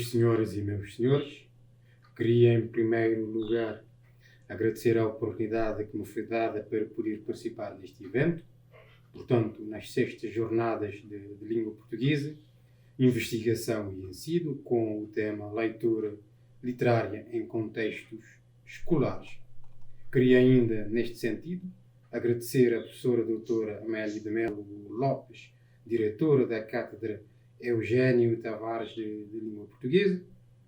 senhoras e meus senhores, queria em primeiro lugar agradecer a oportunidade que me foi dada para poder participar neste evento, portanto, nas 6ª Jornadas de Língua Portuguesa, Investigação e Ensino, com o tema Leitura Literária em Contextos Escolares. Queria ainda, neste sentido, agradecer a professora doutora Amélia de Melo Lopes, diretora da Cátedra Eugênio Tavares de Língua Portuguesa,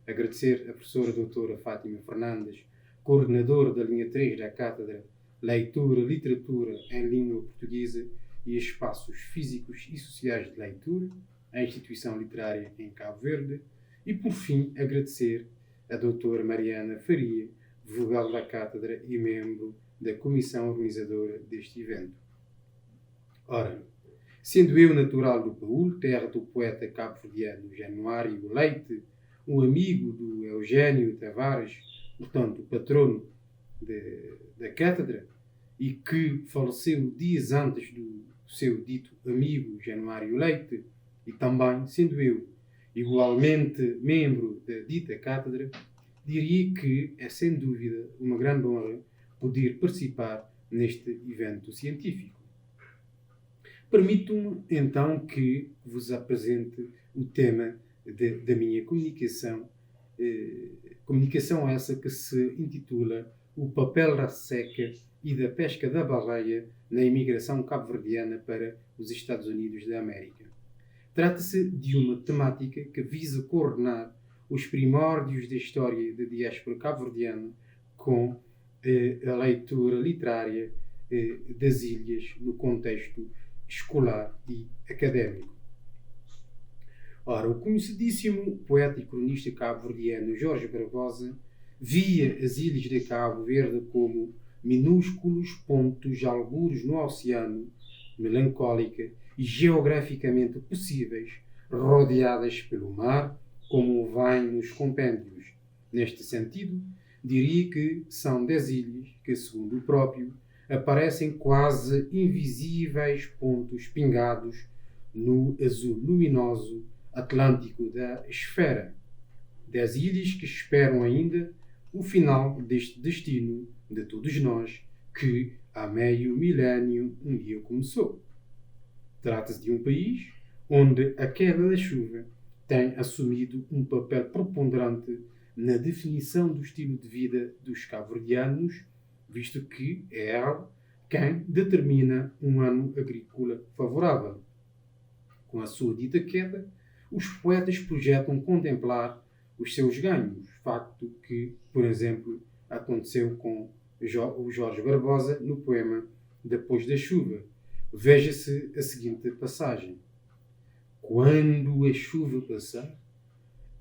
agradecer a professora doutora Fátima Fernandes, coordenadora da linha 3 da Cátedra Leitura, Literatura em Língua Portuguesa e Espaços Físicos e Sociais de Leitura, a instituição literária em Cabo Verde, e por fim agradecer a doutora Mariana Faria, vogal da Cátedra e membro da comissão organizadora deste evento. Ora, sendo eu natural do Paúl, terra do poeta cabo-verdiano Januário Leite, um amigo do Eugênio Tavares, portanto, patrono da Cátedra, e que faleceu dias antes do seu dito amigo Januário Leite, e também, sendo eu igualmente membro da dita Cátedra, diria que é sem dúvida uma grande honra poder participar neste evento científico. Permito-me então que vos apresente o tema da minha comunicação, comunicação essa que se intitula O papel da seca e da pesca da baleia na imigração cabo-verdiana para os Estados Unidos da América. Trata-se de uma temática que visa coordenar os primórdios da história da diáspora cabo-verdiana com a leitura literária das ilhas no contexto escolar e académico. Ora, o conhecidíssimo poeta e cronista cabo-verdiano Jorge Barbosa via as ilhas de Cabo Verde como minúsculos pontos algures no oceano, melancólica e geograficamente possíveis, rodeadas pelo mar, como vem nos compêndios. Neste sentido, diria que são 10 ilhas que, segundo o próprio, aparecem quase invisíveis pontos pingados no azul luminoso atlântico da esfera. 10 ilhas que esperam ainda o final deste destino de todos nós, que há meio milénio um dia começou. Trata-se de um país onde a queda da chuva tem assumido um papel preponderante na definição do estilo de vida dos cabo-verdianos, visto que é ela quem determina um ano agrícola favorável. Com a sua dita queda, os poetas projetam contemplar os seus ganhos, facto que, por exemplo, aconteceu com o Jorge Barbosa no poema Depois da Chuva. Veja-se a seguinte passagem: quando a chuva passar,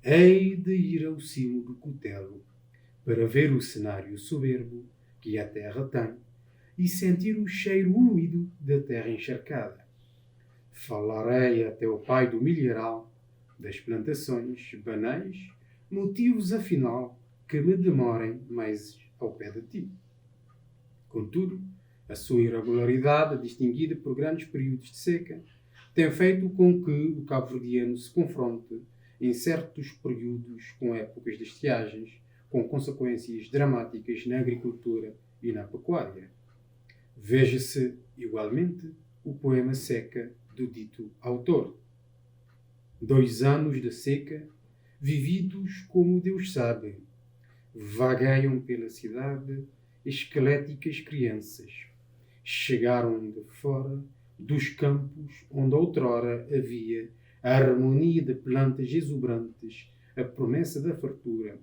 hei de ir ao cimo do cutelo para ver o cenário soberbo que a terra tem e sentir o cheiro úmido da terra encharcada. Falarei até o pai do milharal das plantações banais, motivos afinal que me demorem mais ao pé de ti. Contudo, a sua irregularidade, distinguida por grandes períodos de seca, tem feito com que o cabo-verdiano se confronte em certos períodos com épocas de estiagens, com consequências dramáticas na agricultura e na pecuária. Veja-se, igualmente, o poema Seca do dito autor. 2 anos de seca, vividos como Deus sabe, vagueiam pela cidade esqueléticas crianças. Chegaram de fora dos campos onde outrora havia a harmonia de plantas exuberantes, a promessa da fartura.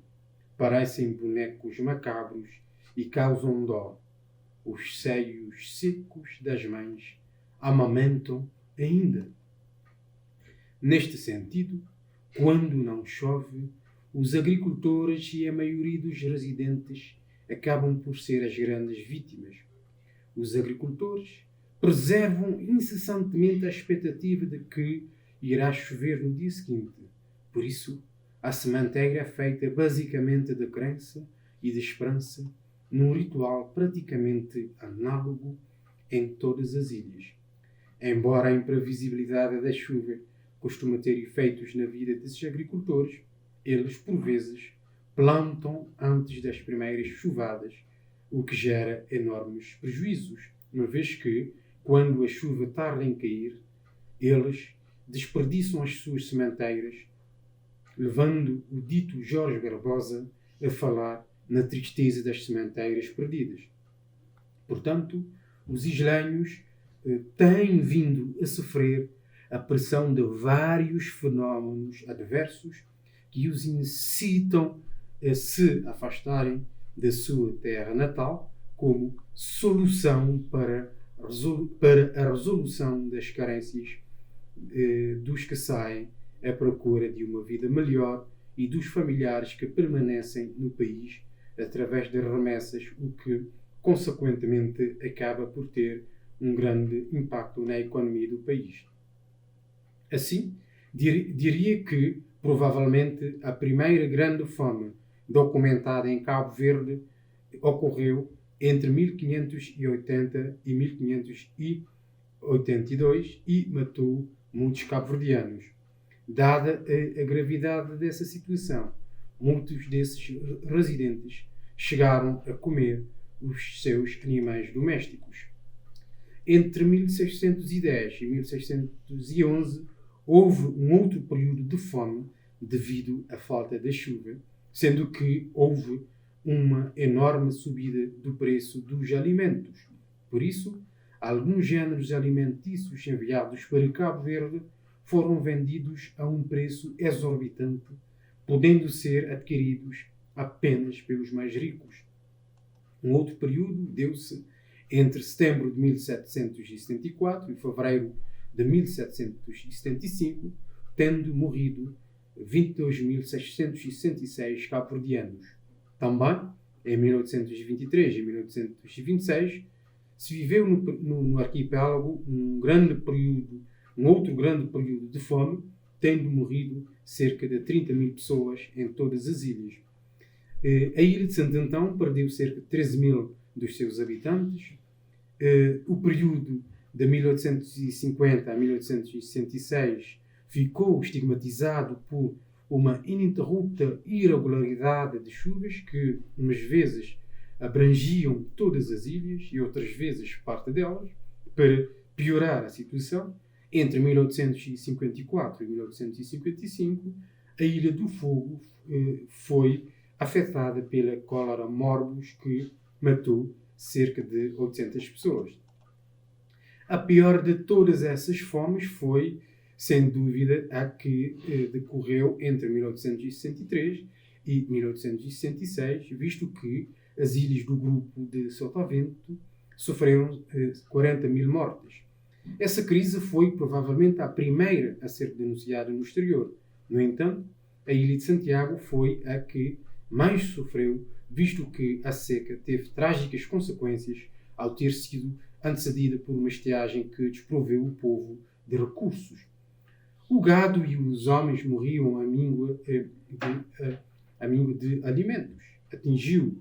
Parecem bonecos macabros e causam dó. Os seios secos das mães amamentam ainda. Neste sentido, quando não chove, os agricultores e a maioria dos residentes acabam por ser as grandes vítimas. Os agricultores preservam incessantemente a expectativa de que irá chover no dia seguinte. Por isso, a sementeira é feita basicamente de crença e de esperança, num ritual praticamente análogo em todas as ilhas. Embora a imprevisibilidade da chuva costuma ter efeitos na vida desses agricultores, eles, por vezes, plantam antes das primeiras chuvadas, o que gera enormes prejuízos, uma vez que, quando a chuva tarda em cair, eles desperdiçam as suas sementeiras, levando o dito Jorge Barbosa a falar na tristeza das sementeiras perdidas. Portanto, os islenhos têm vindo a sofrer a pressão de vários fenómenos adversos que os incitam a se afastarem da sua terra natal como solução para a resolução das carências dos que saem à procura de uma vida melhor e dos familiares que permanecem no país através de remessas, o que, consequentemente, acaba por ter um grande impacto na economia do país. Assim, diria que, provavelmente, a primeira grande fome documentada em Cabo Verde ocorreu entre 1580 e 1582 e matou muitos cabo-verdianos. Dada a gravidade dessa situação, muitos desses residentes chegaram a comer os seus animais domésticos. Entre 1610 e 1611 houve um outro período de fome devido à falta de chuva, sendo que houve uma enorme subida do preço dos alimentos. Por isso, alguns géneros alimentícios enviados para Cabo Verde foram vendidos a um preço exorbitante, podendo ser adquiridos apenas pelos mais ricos. Um outro período deu-se entre setembro de 1774 e fevereiro de 1775, tendo morrido 22.666 cabo-verdianos. Também, em 1823 e 1826, se viveu no arquipélago um outro grande período de fome, tendo morrido cerca de 30.000 pessoas em todas as ilhas. A ilha de Santo Antão perdeu cerca de 13.000 dos seus habitantes. O período de 1850 a 1866 ficou estigmatizado por uma ininterrupta irregularidade de chuvas que, umas vezes, abrangiam todas as ilhas e outras vezes parte delas. Para piorar a situação, entre 1854 e 1855, a Ilha do Fogo foi afetada pela cólera morbus que matou cerca de 800 pessoas. A pior de todas essas fomes foi, sem dúvida, a que decorreu entre 1863 e 1866, visto que as ilhas do grupo de Sotavento sofreram 40.000 mortes. Essa crise foi provavelmente a primeira a ser denunciada no exterior. No entanto, a Ilha de Santiago foi a que mais sofreu, visto que a seca teve trágicas consequências ao ter sido antecedida por uma estiagem que desproveu o povo de recursos. O gado e os homens morriam à míngua de alimentos. Atingiu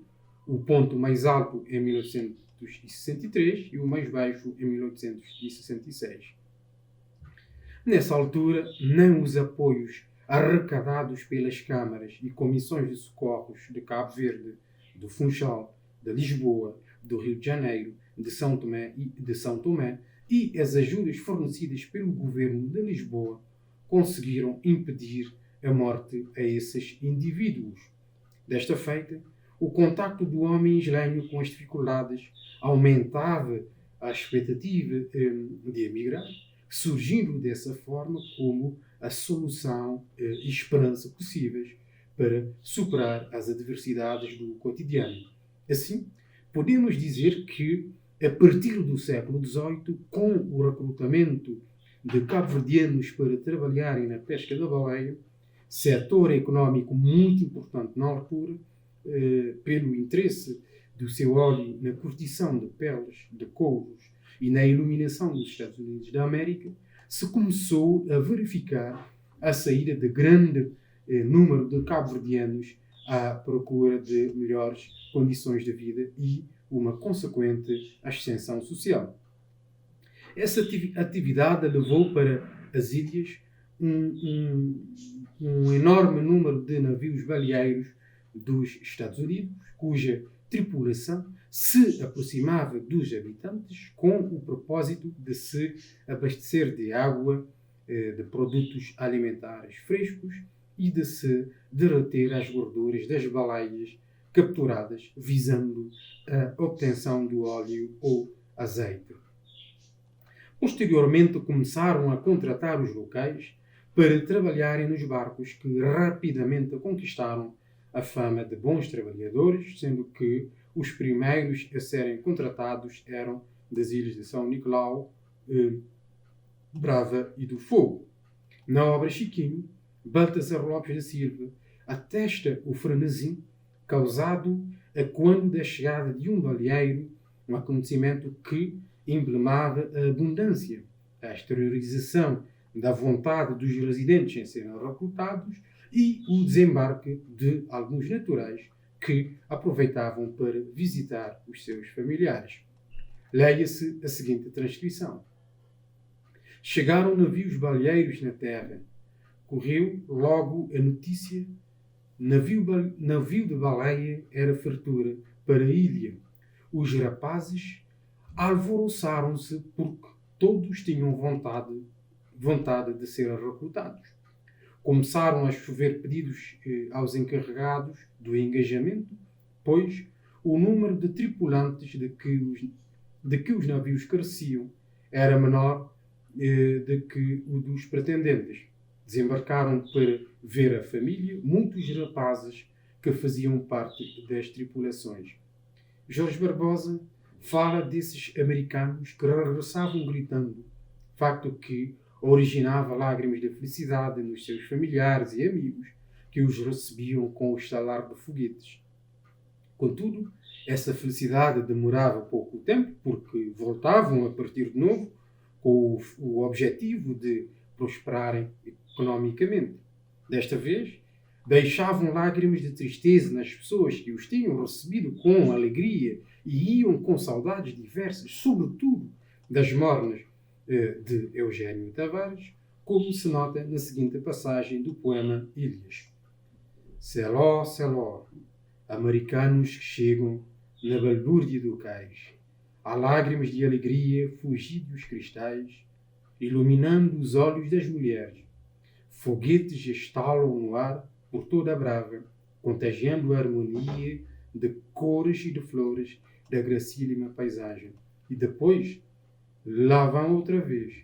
o ponto mais alto em 1963 e o mais baixo em 1866. Nessa altura, nem os apoios arrecadados pelas câmaras e comissões de socorros de Cabo Verde, do Funchal, de Lisboa, do Rio de Janeiro, de São Tomé e as ajudas fornecidas pelo governo de Lisboa conseguiram impedir a morte a esses indivíduos. Desta feita, o contacto do homem islenho com as dificuldades aumentava a expectativa de emigrar, surgindo dessa forma como a solução e esperança possíveis para superar as adversidades do cotidiano. Assim, podemos dizer que, a partir do século XVIII, com o recrutamento de cabo-verdianos para trabalharem na pesca da baleia, setor económico muito importante na altura, pelo interesse do seu óleo na curtição de peles, de couros e na iluminação dos Estados Unidos da América, se começou a verificar a saída de grande número de cabo-verdianos à procura de melhores condições de vida e uma consequente ascensão social. Essa atividade levou para as ilhas um enorme número de navios baleeiros dos Estados Unidos, cuja tripulação se aproximava dos habitantes com o propósito de se abastecer de água, de produtos alimentares frescos e de se derreter as gorduras das baleias capturadas, visando a obtenção do óleo ou azeite. Posteriormente, começaram a contratar os locais para trabalharem nos barcos, que rapidamente conquistaram a fama de bons trabalhadores, sendo que os primeiros a serem contratados eram das ilhas de São Nicolau, Brava e do Fogo. Na obra Chiquinho, Baltasar Lopes da Silva atesta o frenesi causado a quando da chegada de um baleeiro, um acontecimento que emblemava a abundância, a exteriorização da vontade dos residentes em serem recrutados e o desembarque de alguns naturais que aproveitavam para visitar os seus familiares. Leia-se a seguinte transcrição. Chegaram navios baleeiros na terra. Correu logo a notícia. Navio de baleia era fartura para a ilha. Os rapazes alvoroçaram-se porque todos tinham vontade de serem recrutados. Começaram a chover pedidos aos encarregados do engajamento, pois o número de tripulantes de que os navios careciam era menor do que o dos pretendentes. Desembarcaram para ver a família muitos rapazes que faziam parte das tripulações. Jorge Barbosa fala desses americanos que regressavam gritando, facto que originava lágrimas de felicidade nos seus familiares e amigos que os recebiam com o estalar de foguetes. Contudo, essa felicidade demorava pouco tempo, porque voltavam a partir de novo com o objetivo de prosperarem economicamente. Desta vez, deixavam lágrimas de tristeza nas pessoas que os tinham recebido com alegria e iam com saudades diversas, sobretudo das mornas de Eugênio Tavares, como se nota na seguinte passagem do poema Ilhas. Seló, seló, americanos que chegam na balbúrdia do cais. Há lágrimas de alegria, fugidos cristais, iluminando os olhos das mulheres. Foguetes estalam no ar por toda a Brava, contagiando a harmonia de cores e de flores da gracílima paisagem. E depois, lá vão outra vez,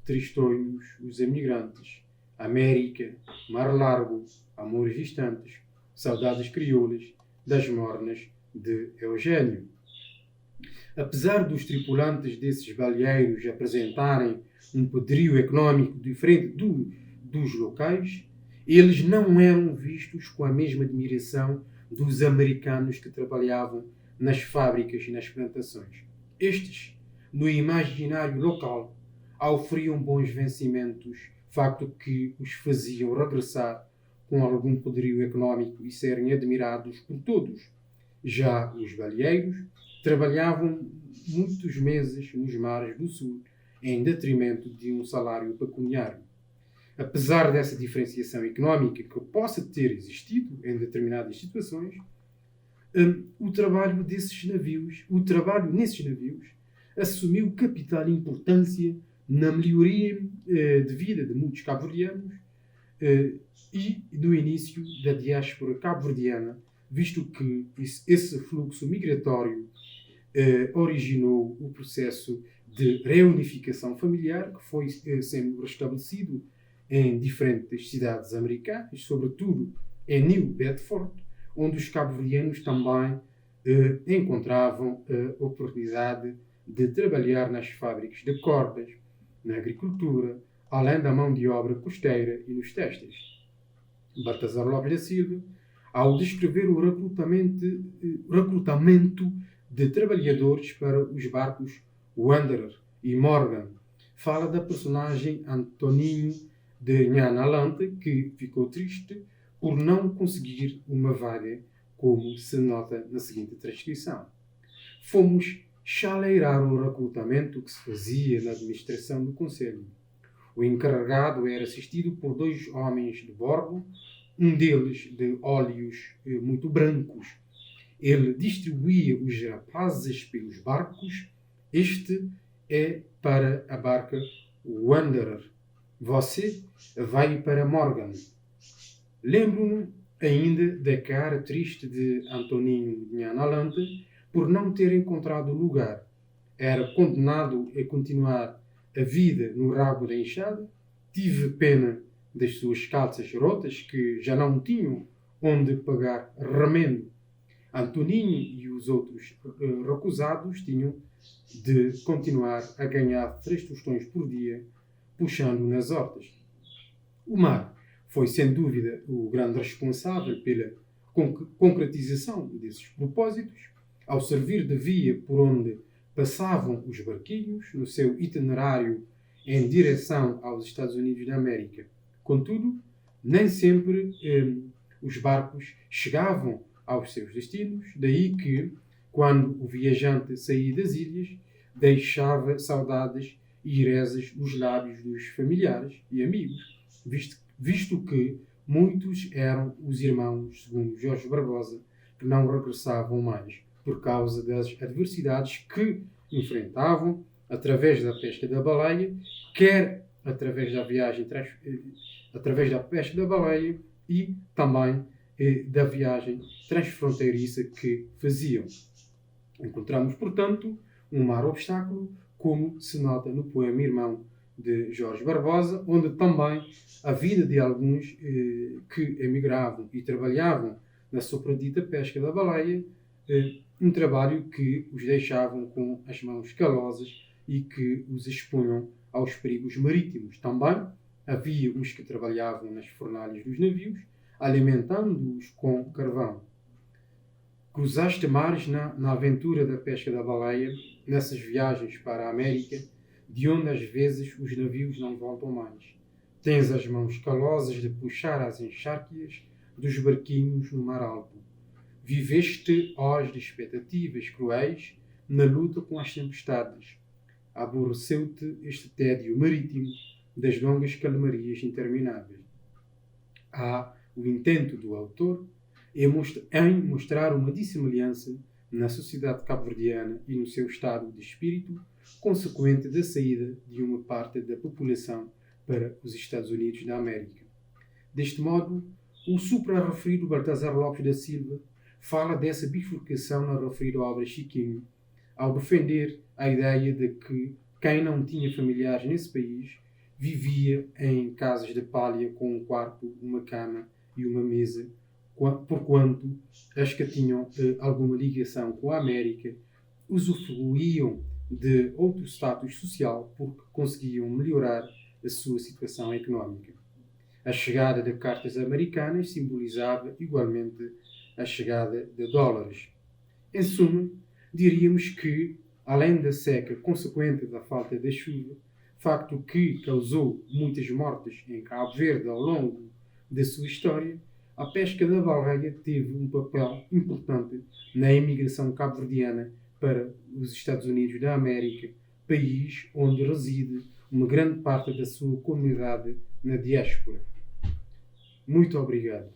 tristonhos os emigrantes, América, Mar Largo, amores distantes, saudades crioulas das mornas de Eugênio. Apesar dos tripulantes desses baleeiros apresentarem um poderio económico diferente dos locais, eles não eram vistos com a mesma admiração dos americanos que trabalhavam nas fábricas e nas plantações. Estes, no imaginário local, oferiam bons vencimentos, facto que os faziam regressar com algum poderio económico e serem admirados por todos. Já os baleeiros trabalhavam muitos meses nos mares do sul, em detrimento de um salário pecuniário. Apesar dessa diferenciação económica que possa ter existido em determinadas situações, o trabalho nesses navios assumiu capital importância na melhoria de vida de muitos cabo-verdianos e no início da diáspora cabo-verdiana, visto que esse fluxo migratório originou o processo de reunificação familiar que foi sendo restabelecido em diferentes cidades americanas, sobretudo em New Bedford, onde os cabo-verdianos também encontravam a oportunidade de trabalhar nas fábricas de cordas, na agricultura, além da mão de obra costeira e nos têxteis. Baltasar Lopes da Silva, ao descrever o recrutamento de trabalhadores para os barcos Wanderer e Morgan, fala da personagem Antoninho de Nhanalante, que ficou triste por não conseguir uma vaga, como se nota na seguinte transcrição. Fomos chaleirar o recrutamento que se fazia na administração do Conselho. O encarregado era assistido por 2 homens de bordo, um deles de olhos muito brancos. Ele distribuía os rapazes pelos barcos. Este é para a barca Wanderer. Você vai para Morgan. Lembro-me ainda da cara triste de Antoninho Nhanalante por não ter encontrado lugar. Era condenado a continuar a vida no rabo da enxada. Tive pena das suas calças rotas que já não tinham onde pagar remendo. Antoninho e os outros recusados tinham de continuar a ganhar 3 tostões por dia, puxando nas hortas. O mar foi, sem dúvida, o grande responsável pela concretização desses propósitos, ao servir de via por onde passavam os barquinhos no seu itinerário em direção aos Estados Unidos da América. Contudo, nem sempre os barcos chegavam aos seus destinos, daí que, quando o viajante saía das ilhas, deixava saudades e rezas nos lábios dos familiares e amigos, visto que muitos eram os irmãos, segundo Jorge Barbosa, que não regressavam mais por causa das adversidades que enfrentavam através da pesca da baleia, quer através da viagem, através da pesca da baleia e também da viagem transfronteiriça que faziam. Encontramos, portanto, um mar obstáculo, como se nota no poema Irmão de Jorge Barbosa, onde também a vida de alguns que emigravam e trabalhavam na sopradita pesca da baleia, um trabalho que os deixavam com as mãos calosas e que os expunham aos perigos marítimos. Também havia os que trabalhavam nas fornalhas dos navios, alimentando-os com carvão. Cruzaste mares na aventura da pesca da baleia, nessas viagens para a América, de onde às vezes os navios não voltam mais. Tens as mãos calosas de puxar as encharquias dos barquinhos no mar alto. Viveste horas de expectativas cruéis na luta com as tempestades. Aborreceu-te este tédio marítimo das longas calmarias intermináveis. Há o intento do autor em mostrar uma dissemelhança na sociedade cabo-verdiana e no seu estado de espírito, consequente da saída de uma parte da população para os Estados Unidos da América. Deste modo, o supra-referido Baltazar Lopes da Silva fala dessa bifurcação na referida obra Chiquinho, ao defender a ideia de que quem não tinha familiares nesse país vivia em casas de palha com um quarto, uma cama e uma mesa, porquanto as que tinham alguma ligação com a América usufruíam de outro status social porque conseguiam melhorar a sua situação económica. A chegada de cartas americanas simbolizava igualmente a chegada de dólares. Em suma, diríamos que, além da seca consequente da falta de chuva, facto que causou muitas mortes em Cabo Verde ao longo da sua história, a pesca da baleia teve um papel importante na imigração cabo-verdiana para os Estados Unidos da América, país onde reside uma grande parte da sua comunidade na diáspora. Muito obrigado.